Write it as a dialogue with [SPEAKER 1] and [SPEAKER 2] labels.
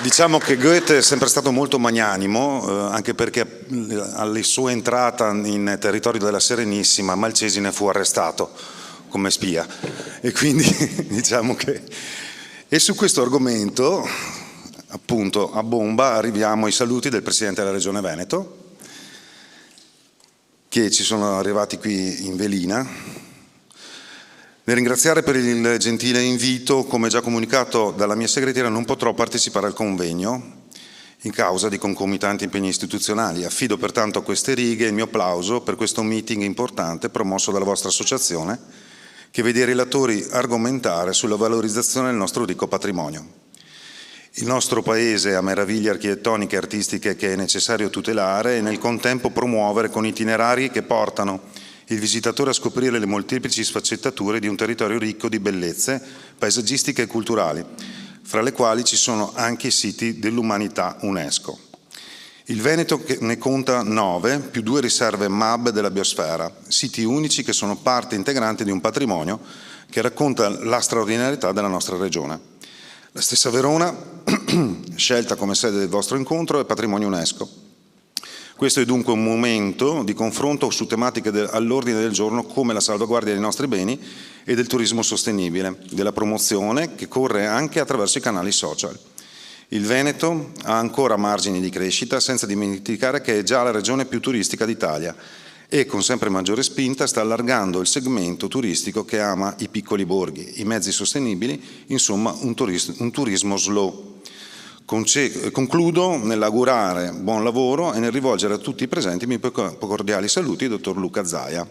[SPEAKER 1] Diciamo che Goethe è sempre stato molto magnanimo, anche perché alla sua entrata in territorio della Serenissima Malcesine fu arrestato come spia. E quindi diciamo che... E su questo argomento, appunto, a bomba arriviamo ai saluti del Presidente della Regione Veneto, che ci sono arrivati qui in velina. Nel ringraziare per il gentile invito, come già comunicato dalla mia segretaria, non potrò partecipare al convegno in causa di concomitanti impegni istituzionali. Affido pertanto a queste righe il mio applauso per questo meeting importante promosso dalla vostra associazione, che vede i relatori argomentare sulla valorizzazione del nostro ricco patrimonio. Il nostro Paese ha meraviglie architettoniche e artistiche che è necessario tutelare e nel contempo promuovere con itinerari che portano il visitatore a scoprire le molteplici sfaccettature di un territorio ricco di bellezze paesaggistiche e culturali, fra le quali ci sono anche i siti dell'umanità UNESCO. Il Veneto ne conta 9, più 2 riserve MAB della biosfera, siti unici che sono parte integrante di un patrimonio che racconta la straordinarietà della nostra regione. La stessa Verona, scelta come sede del vostro incontro, è patrimonio UNESCO. Questo è dunque un momento di confronto su tematiche all'ordine del giorno come la salvaguardia dei nostri beni e del turismo sostenibile, della promozione che corre anche attraverso i canali social. Il Veneto ha ancora margini di crescita, senza dimenticare che è già la regione più turistica d'Italia e con sempre maggiore spinta sta allargando il segmento turistico che ama i piccoli borghi, i mezzi sostenibili, insomma un turismo slow. Concludo nell'augurare buon lavoro e nel rivolgere a tutti i presenti i miei cordiali saluti, dottor Luca Zaia.